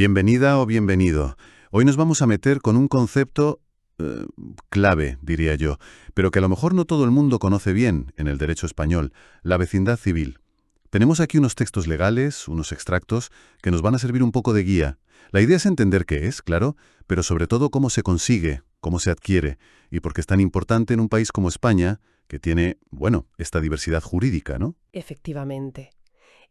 Bienvenida o bienvenido. Hoy nos vamos a meter con un concepto clave, diría yo, pero que a lo mejor no todo el mundo conoce bien en el derecho español, la vecindad civil. Tenemos aquí unos textos legales, unos extractos, que nos van a servir un poco de guía. La idea es entender qué es, claro, pero sobre todo cómo se consigue, cómo se adquiere, y por qué es tan importante en un país como España, que tiene, bueno, esta diversidad jurídica, ¿no? Efectivamente.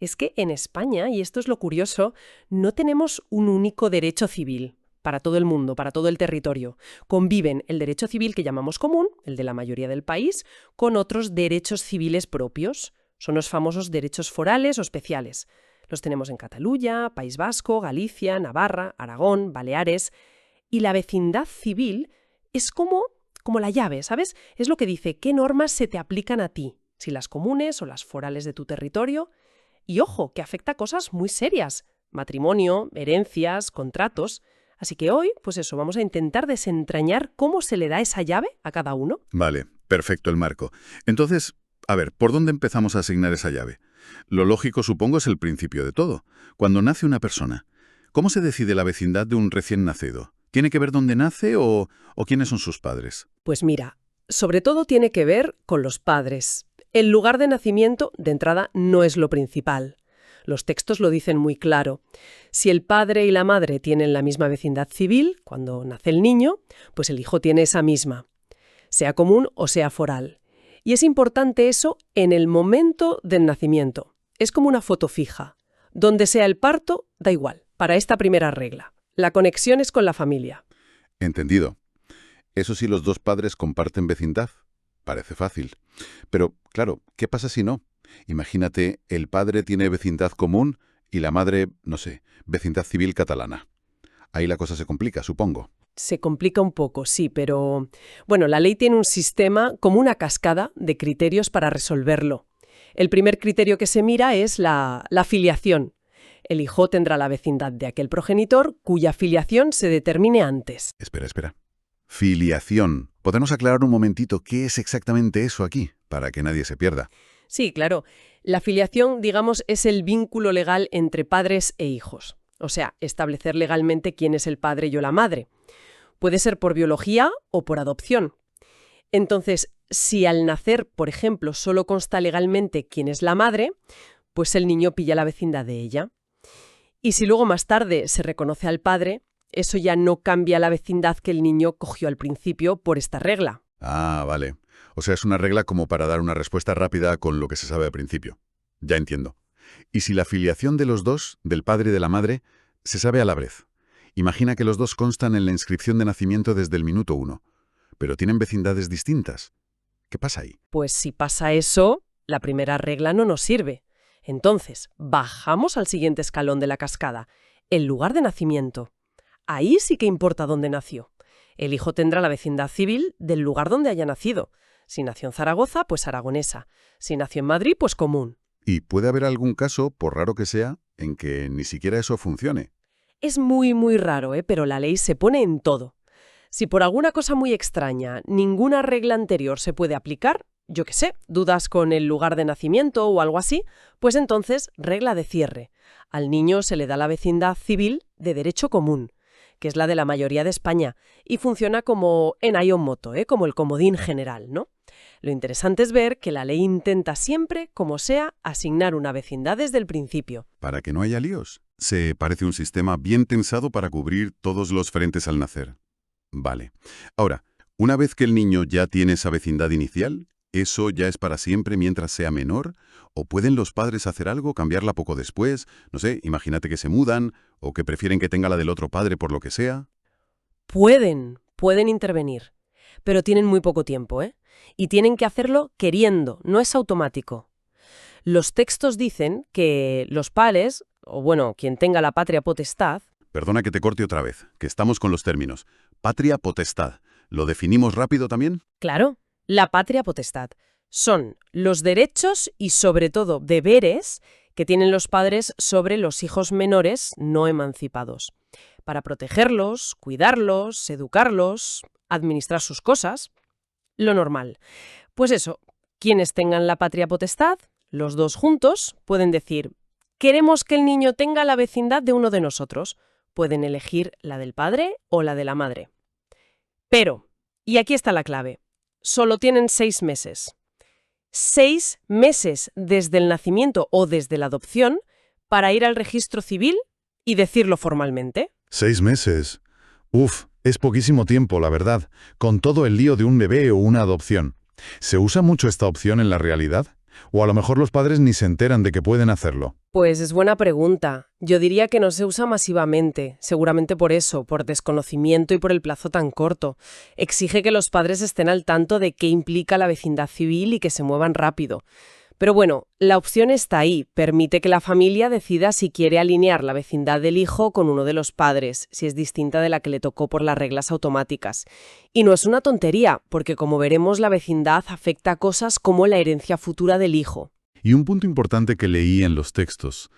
Es que en España, y esto es lo curioso, no tenemos un único derecho civil para todo el mundo, para todo el territorio. Conviven el derecho civil que llamamos común, el de la mayoría del país, con otros derechos civiles propios. Son los famosos derechos forales o especiales. Los tenemos en Cataluña, País Vasco, Galicia, Navarra, Aragón, Baleares. Y la vecindad civil es como la llave, ¿sabes? Es lo que dice qué normas se te aplican a ti, si las comunes o las forales de tu territorio. Y ojo, que afecta a cosas muy serias, matrimonio, herencias, contratos. Así que hoy, pues eso, vamos a intentar desentrañar cómo se le da esa llave a cada uno. Vale, perfecto el marco. Entonces, a ver, ¿por dónde empezamos a asignar esa llave? Lo lógico, supongo, es el principio de todo. Cuando nace una persona, ¿cómo se decide la vecindad de un recién nacido? ¿Tiene que ver dónde nace o quiénes son sus padres? Pues mira, sobre todo tiene que ver con los padres. El lugar de nacimiento, de entrada, no es lo principal. Los textos lo dicen muy claro. Si el padre y la madre tienen la misma vecindad civil, cuando nace el niño, pues el hijo tiene esa misma, sea común o sea foral. Y es importante eso en el momento del nacimiento. Es como una foto fija. Donde sea el parto, da igual, para esta primera regla. La conexión es con la familia. Entendido. Eso sí, los dos padres comparten vecindad. Parece fácil. Pero, claro, ¿qué pasa si no? Imagínate, el padre tiene vecindad común y la madre, no sé, vecindad civil catalana. Ahí la cosa se complica, supongo. Se complica un poco, sí, pero bueno, la ley tiene un sistema como una cascada de criterios para resolverlo. El primer criterio que se mira es la filiación. El hijo tendrá la vecindad de aquel progenitor cuya filiación se determine antes. Espera. Filiación. ¿Podemos aclarar un momentito qué es exactamente eso aquí, para que nadie se pierda? Sí, claro. La filiación, digamos, es el vínculo legal entre padres e hijos. O sea, establecer legalmente quién es el padre y o la madre. Puede ser por biología o por adopción. Entonces, si al nacer, por ejemplo, solo consta legalmente quién es la madre, pues el niño pilla la vecindad de ella. Y si luego más tarde se reconoce al padre, eso ya no cambia la vecindad que el niño cogió al principio por esta regla. Ah, vale. O sea, es una regla como para dar una respuesta rápida con lo que se sabe al principio. Ya entiendo. ¿Y si la filiación de los dos, del padre y de la madre, se sabe a la vez? Imagina que los dos constan en la inscripción de nacimiento desde el minuto 1, pero tienen vecindades distintas. ¿Qué pasa ahí? Pues si pasa eso, la primera regla no nos sirve. Entonces, bajamos al siguiente escalón de la cascada, el lugar de nacimiento. Ahí sí que importa dónde nació. El hijo tendrá la vecindad civil del lugar donde haya nacido. Si nació en Zaragoza, pues aragonesa. Si nació en Madrid, pues común. ¿Y puede haber algún caso, por raro que sea, en que ni siquiera eso funcione? Es muy, muy raro, pero la ley se pone en todo. Si por alguna cosa muy extraña ninguna regla anterior se puede aplicar, yo qué sé, dudas con el lugar de nacimiento o algo así, pues entonces regla de cierre. Al niño se le da la vecindad civil de derecho común, que es la de la mayoría de España, y funciona como en ion moto, como el comodín general, ¿no? Lo interesante es ver que la ley intenta siempre, como sea, asignar una vecindad desde el principio. Para que no haya líos. Se parece un sistema bien tensado para cubrir todos los frentes al nacer. Vale. Ahora, una vez que el niño ya tiene esa vecindad inicial, ¿eso ya es para siempre mientras sea menor? ¿O pueden los padres hacer algo, cambiarla poco después? No sé, imagínate que se mudan o que prefieren que tenga la del otro padre por lo que sea. Pueden intervenir, pero tienen muy poco tiempo, y tienen que hacerlo queriendo, no es automático. Los textos dicen que los padres, o bueno, quien tenga la patria potestad... Perdona que te corte otra vez, que estamos con los términos. Patria potestad. ¿Lo definimos rápido también? Claro, la patria potestad. Son los derechos y sobre todo deberes que tienen los padres sobre los hijos menores no emancipados, para protegerlos, cuidarlos, educarlos, administrar sus cosas. Lo normal. Pues eso, quienes tengan la patria potestad, los dos juntos, pueden decir: queremos que el niño tenga la vecindad de uno de nosotros, Pueden elegir la del padre o la de la madre. Pero, y aquí está la clave, solo tienen 6 meses. 6 meses desde el nacimiento o desde la adopción para ir al registro civil y decirlo formalmente. 6 meses. Uf, es poquísimo tiempo, la verdad, con todo el lío de un bebé o una adopción. ¿Se usa mucho esta opción en la realidad? ¿O a lo mejor los padres ni se enteran de que pueden hacerlo? Pues es buena pregunta. Yo diría que no se usa masivamente, seguramente por eso, por desconocimiento y por el plazo tan corto. Exige que los padres estén al tanto de qué implica la vecindad civil y que se muevan rápido. Pero bueno, la opción está ahí, permite que la familia decida si quiere alinear la vecindad del hijo con uno de los padres, si es distinta de la que le tocó por las reglas automáticas. Y no es una tontería, porque como veremos, la vecindad afecta a cosas como la herencia futura del hijo. Y un punto importante que leí en los textos,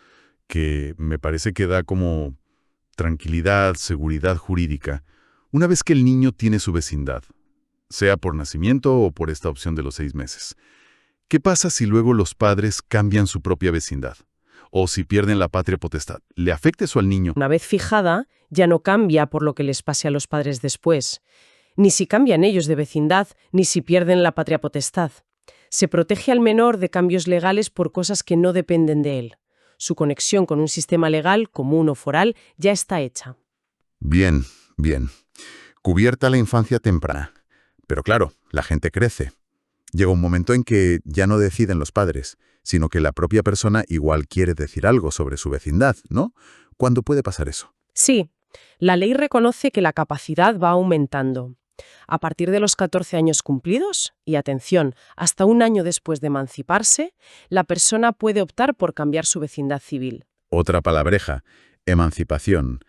que me parece que da como tranquilidad, seguridad jurídica, una vez que el niño tiene su vecindad, sea por nacimiento o por esta opción de los 6 meses. ¿Qué pasa si luego los padres cambian su propia vecindad? O si pierden la patria potestad. ¿Le afecta eso al niño? Una vez fijada, ya no cambia por lo que les pase a los padres después. Ni si cambian ellos de vecindad, ni si pierden la patria potestad. Se protege al menor de cambios legales por cosas que no dependen de él. Su conexión con un sistema legal, común o foral, ya está hecha. Bien, bien. Cubierta la infancia temprana. Pero claro, la gente crece. Llega un momento en que ya no deciden los padres, sino que la propia persona igual quiere decir algo sobre su vecindad, ¿no? ¿Cuándo puede pasar eso? Sí, la ley reconoce que la capacidad va aumentando. A partir de los 14 años cumplidos, y atención, hasta un año después de emanciparse, la persona puede optar por cambiar su vecindad civil. Otra palabreja, emancipación.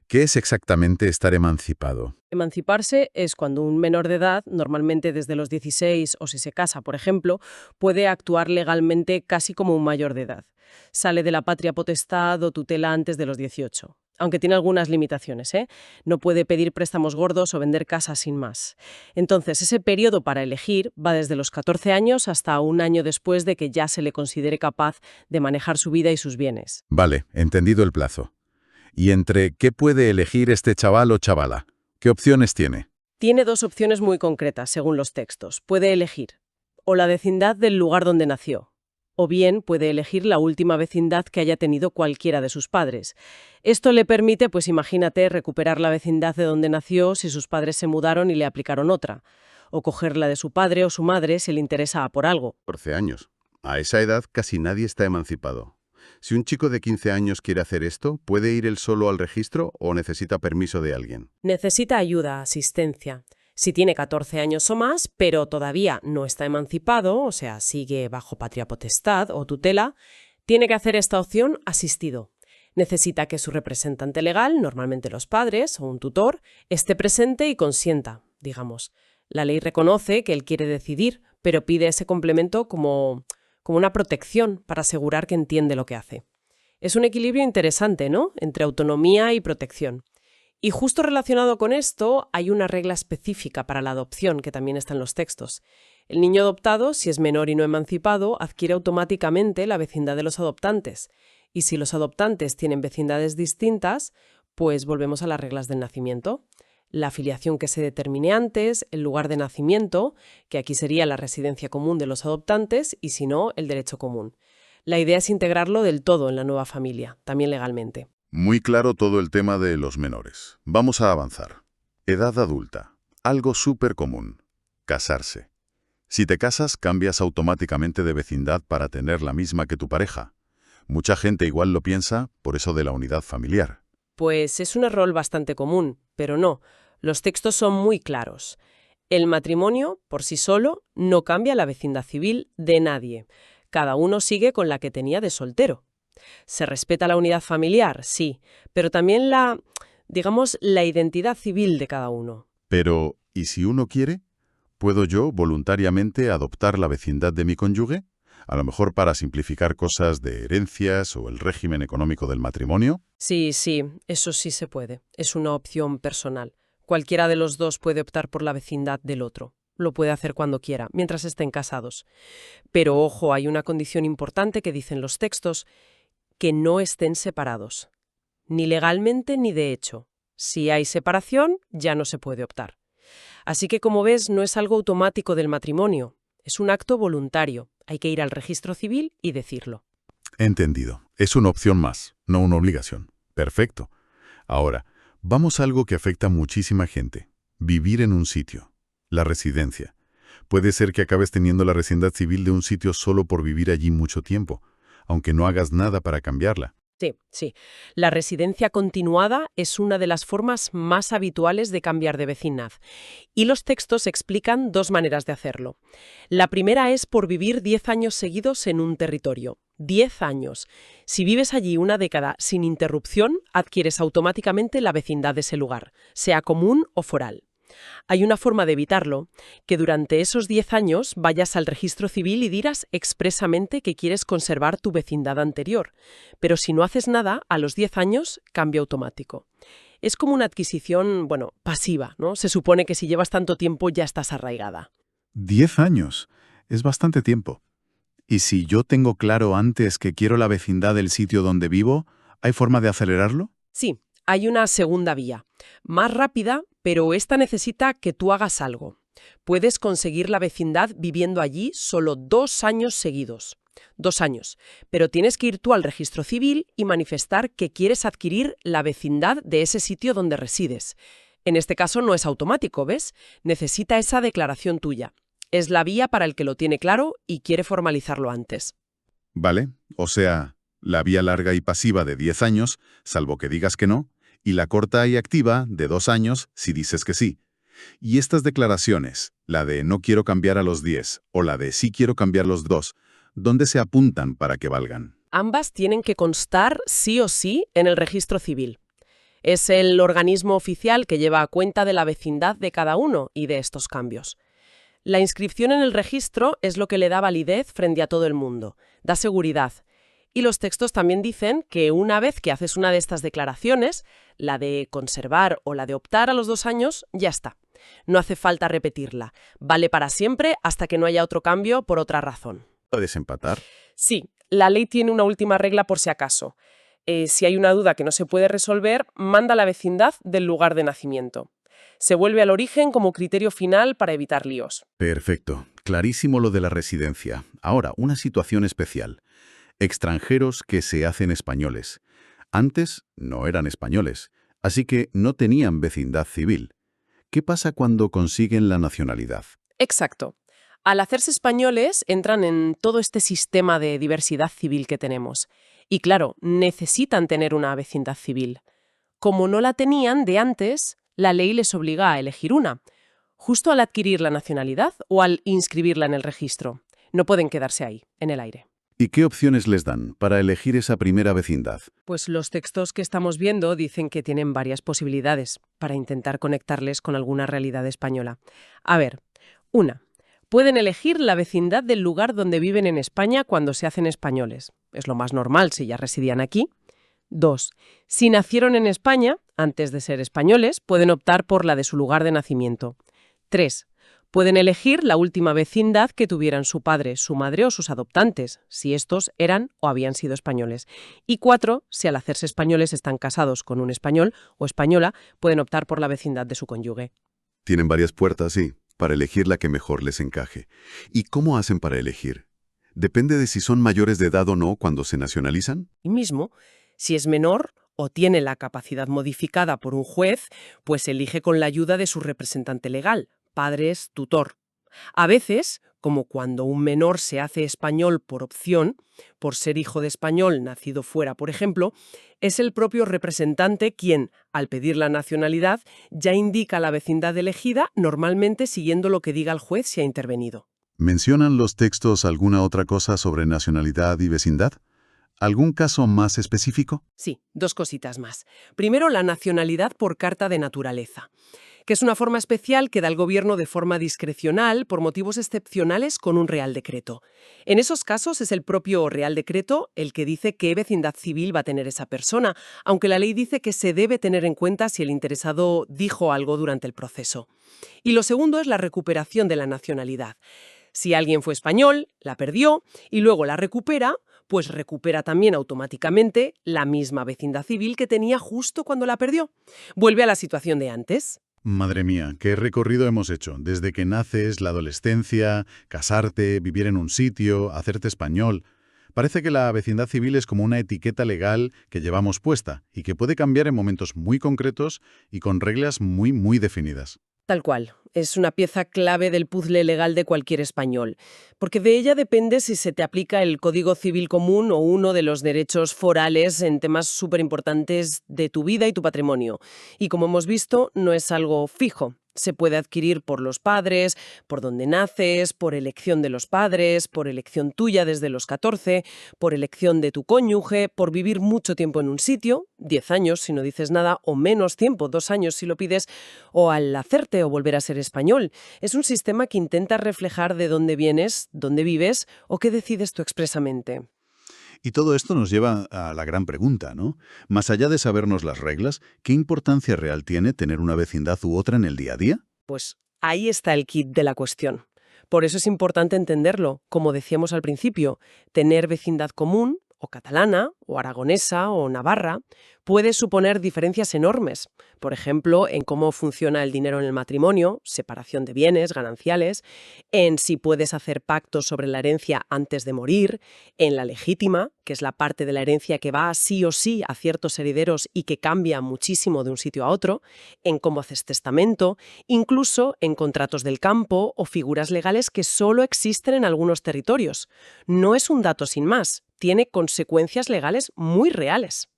¿Qué es exactamente estar emancipado? Emanciparse es cuando un menor de edad, normalmente desde los 16 o si se casa, por ejemplo, puede actuar legalmente casi como un mayor de edad. Sale de la patria potestad o tutela antes de los 18. Aunque tiene algunas limitaciones, ¿eh? No puede pedir préstamos gordos o vender casas sin más. Entonces, ese periodo para elegir va desde los 14 años hasta un año después de que ya se le considere capaz de manejar su vida y sus bienes. Vale, entendido el plazo. ¿Y entre qué puede elegir este chaval o chavala? ¿Qué opciones tiene? Tiene 2 opciones muy concretas, según los textos. Puede elegir o la vecindad del lugar donde nació, o bien puede elegir la última vecindad que haya tenido cualquiera de sus padres. Esto le permite, pues imagínate, recuperar la vecindad de donde nació si sus padres se mudaron y le aplicaron otra, o coger la de su padre o su madre si le interesa por algo. 14 años. A esa edad casi nadie está emancipado. Si un chico de 15 años quiere hacer esto, ¿puede ir él solo al registro o necesita permiso de alguien? Necesita ayuda, asistencia. Si tiene 14 años o más, pero todavía no está emancipado, o sea, sigue bajo patria potestad o tutela, tiene que hacer esta opción asistido. Necesita que su representante legal, normalmente los padres o un tutor, esté presente y consienta, digamos. La ley reconoce que él quiere decidir, pero pide ese complemento como una protección para asegurar que entiende lo que hace. Es un equilibrio interesante, ¿no?, entre autonomía y protección. Y justo relacionado con esto, hay una regla específica para la adopción, que también está en los textos. El niño adoptado, si es menor y no emancipado, adquiere automáticamente la vecindad de los adoptantes. Y si los adoptantes tienen vecindades distintas, pues volvemos a las reglas del nacimiento. La filiación que se determine antes, el lugar de nacimiento, que aquí sería la residencia común de los adoptantes, y si no, el derecho común. La idea es integrarlo del todo en la nueva familia, también legalmente. Muy claro todo el tema de los menores. Vamos a avanzar. Edad adulta. Algo súper común. Casarse. Si te casas, cambias automáticamente de vecindad para tener la misma que tu pareja. Mucha gente igual lo piensa por eso de la unidad familiar. Pues es un error bastante común, pero no. Los textos son muy claros. El matrimonio, por sí solo, no cambia la vecindad civil de nadie. Cada uno sigue con la que tenía de soltero. Se respeta la unidad familiar, sí, pero también la identidad civil de cada uno. Pero, ¿y si uno quiere? ¿Puedo yo voluntariamente adoptar la vecindad de mi cónyuge? A lo mejor para simplificar cosas de herencias o el régimen económico del matrimonio. Sí, eso sí se puede. Es una opción personal. Cualquiera de los dos puede optar por la vecindad del otro. Lo puede hacer cuando quiera, mientras estén casados. Pero ojo, hay una condición importante que dicen los textos: que no estén separados. ni legalmente ni de hecho. Si hay separación, ya no se puede optar. Así que, como ves, no es algo automático del matrimonio, es un acto voluntario. Hay que ir al registro civil y decirlo. Entendido. Es una opción más, no una obligación. Perfecto. Ahora, vamos a algo que afecta a muchísima gente. Vivir en un sitio. La residencia. Puede ser que acabes teniendo la vecindad civil de un sitio solo por vivir allí mucho tiempo, aunque no hagas nada para cambiarla. Sí, sí. La residencia continuada es una de las formas más habituales de cambiar de vecindad. Y los textos explican dos maneras de hacerlo. La primera es por vivir 10 años seguidos en un territorio. 10 años. Si vives allí una década sin interrupción, adquieres automáticamente la vecindad de ese lugar, sea común o foral. Hay una forma de evitarlo, que durante esos 10 años vayas al registro civil y dirás expresamente que quieres conservar tu vecindad anterior. Pero si no haces nada, a los 10 años, cambio automático. Es como una adquisición, pasiva, ¿no? Se supone que si llevas tanto tiempo ya estás arraigada. 10 años. Es bastante tiempo. ¿Y si yo tengo claro antes que quiero la vecindad del sitio donde vivo, hay forma de acelerarlo? Sí, hay una segunda vía, más rápida, pero esta necesita que tú hagas algo. Puedes conseguir la vecindad viviendo allí solo 2 años seguidos. 2 años. Pero tienes que ir tú al registro civil y manifestar que quieres adquirir la vecindad de ese sitio donde resides. En este caso no es automático, ¿ves? Necesita esa declaración tuya. Es la vía para el que lo tiene claro y quiere formalizarlo antes. Vale, o sea, la vía larga y pasiva de 10 años, salvo que digas que no, y la corta y activa de 2 años si dices que sí. Y estas declaraciones, la de no quiero cambiar a los 10 o la de sí quiero cambiar los 2, ¿dónde se apuntan para que valgan? Ambas tienen que constar sí o sí en el registro civil. Es el organismo oficial que lleva a cuenta de la vecindad de cada uno y de estos cambios. La inscripción en el registro es lo que le da validez frente a todo el mundo, da seguridad. Y los textos también dicen que una vez que haces una de estas declaraciones, la de conservar o la de optar a los 2 años, ya está. No hace falta repetirla. Vale para siempre hasta que no haya otro cambio por otra razón. ¿Puedes empatar? Sí, la ley tiene una última regla por si acaso. Si hay una duda que no se puede resolver, manda la vecindad del lugar de nacimiento. Se vuelve al origen como criterio final para evitar líos. Perfecto. Clarísimo lo de la residencia. Ahora, una situación especial. Extranjeros que se hacen españoles. Antes no eran españoles, así que no tenían vecindad civil. ¿Qué pasa cuando consiguen la nacionalidad? Exacto. Al hacerse españoles, entran en todo este sistema de diversidad civil que tenemos. Y claro, necesitan tener una vecindad civil. Como no la tenían de antes, la ley les obliga a elegir una, justo al adquirir la nacionalidad o al inscribirla en el registro. No pueden quedarse ahí, en el aire. ¿Y qué opciones les dan para elegir esa primera vecindad? Pues los textos que estamos viendo dicen que tienen varias posibilidades para intentar conectarles con alguna realidad española. A ver, 1. Pueden elegir la vecindad del lugar donde viven en España cuando se hacen españoles. Es lo más normal si ya residían aquí. 2. Si nacieron en España, antes de ser españoles, pueden optar por la de su lugar de nacimiento. 3. Pueden elegir la última vecindad que tuvieran su padre, su madre o sus adoptantes, si estos eran o habían sido españoles. Y 4. Si al hacerse españoles están casados con un español o española, pueden optar por la vecindad de su cónyuge. Tienen varias puertas, sí, para elegir la que mejor les encaje. ¿Y cómo hacen para elegir? ¿Depende de si son mayores de edad o no cuando se nacionalizan? Y mismo, si es menor o tiene la capacidad modificada por un juez, pues elige con la ayuda de su representante legal, padres, tutor. A veces, como cuando un menor se hace español por opción, por ser hijo de español nacido fuera, por ejemplo, es el propio representante quien, al pedir la nacionalidad, ya indica la vecindad elegida, normalmente siguiendo lo que diga el juez si ha intervenido. ¿Mencionan los textos alguna otra cosa sobre nacionalidad y vecindad? ¿Algún caso más específico? Sí, 2 cositas más. Primero, la nacionalidad por carta de naturaleza, que es una forma especial que da el gobierno de forma discrecional por motivos excepcionales con un Real Decreto. En esos casos es el propio Real Decreto el que dice qué vecindad civil va a tener esa persona, aunque la ley dice que se debe tener en cuenta si el interesado dijo algo durante el proceso. Y lo segundo es la recuperación de la nacionalidad. Si alguien fue español, la perdió y luego la recupera, pues recupera también automáticamente la misma vecindad civil que tenía justo cuando la perdió. Vuelve a la situación de antes. Madre mía, qué recorrido hemos hecho. Desde que naces, la adolescencia, casarte, vivir en un sitio, hacerte español. Parece que la vecindad civil es como una etiqueta legal que llevamos puesta y que puede cambiar en momentos muy concretos y con reglas muy definidas. Tal cual. Es una pieza clave del puzzle legal de cualquier español, porque de ella depende si se te aplica el Código Civil Común o uno de los derechos forales en temas súper importantes de tu vida y tu patrimonio. Y como hemos visto, no es algo fijo. Se puede adquirir por los padres, por donde naces, por elección de los padres, por elección tuya desde los 14, por elección de tu cónyuge, por vivir mucho tiempo en un sitio, 10 años si no dices nada, o menos tiempo, 2 años si lo pides, o al hacerte o volver a ser español. Es un sistema que intenta reflejar de dónde vienes, dónde vives o qué decides tú expresamente. Y todo esto nos lleva a la gran pregunta, ¿no? Más allá de sabernos las reglas, ¿qué importancia real tiene tener una vecindad u otra en el día a día? Pues ahí está el kit de la cuestión. Por eso es importante entenderlo. Como decíamos al principio, tener vecindad común, o catalana, o aragonesa, o navarra, puede suponer diferencias enormes. Por ejemplo, en cómo funciona el dinero en el matrimonio, separación de bienes, gananciales, en si puedes hacer pactos sobre la herencia antes de morir, en la legítima, que es la parte de la herencia que va sí o sí a ciertos herederos y que cambia muchísimo de un sitio a otro, en cómo haces testamento, incluso en contratos del campo o figuras legales que solo existen en algunos territorios. No es un dato sin más, tiene consecuencias legales muy reales.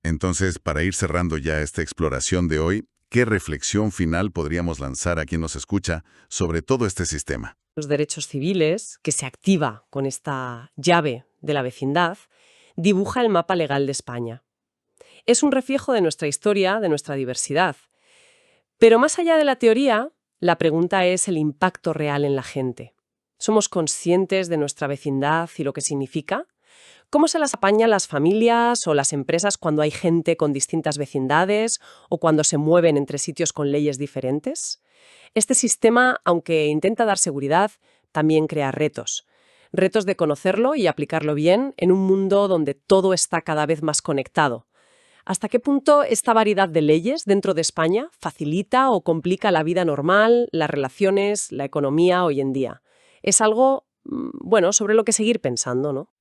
Entonces, para ir cerrando ya esta exploración de hoy, ¿qué reflexión final podríamos lanzar a quien nos escucha sobre todo este sistema? Los derechos civiles, que se activa con esta llave de la vecindad, dibuja el mapa legal de España. Es un reflejo de nuestra historia, de nuestra diversidad. Pero más allá de la teoría, la pregunta es el impacto real en la gente. ¿Somos conscientes de nuestra vecindad y lo que significa? ¿Cómo se las apañan las familias o las empresas cuando hay gente con distintas vecindades o cuando se mueven entre sitios con leyes diferentes? Este sistema, aunque intenta dar seguridad, también crea retos. Retos de conocerlo y aplicarlo bien en un mundo donde todo está cada vez más conectado. ¿Hasta qué punto esta variedad de leyes dentro de España facilita o complica la vida normal, las relaciones, la economía hoy en día? Es algo, sobre lo que seguir pensando, ¿no?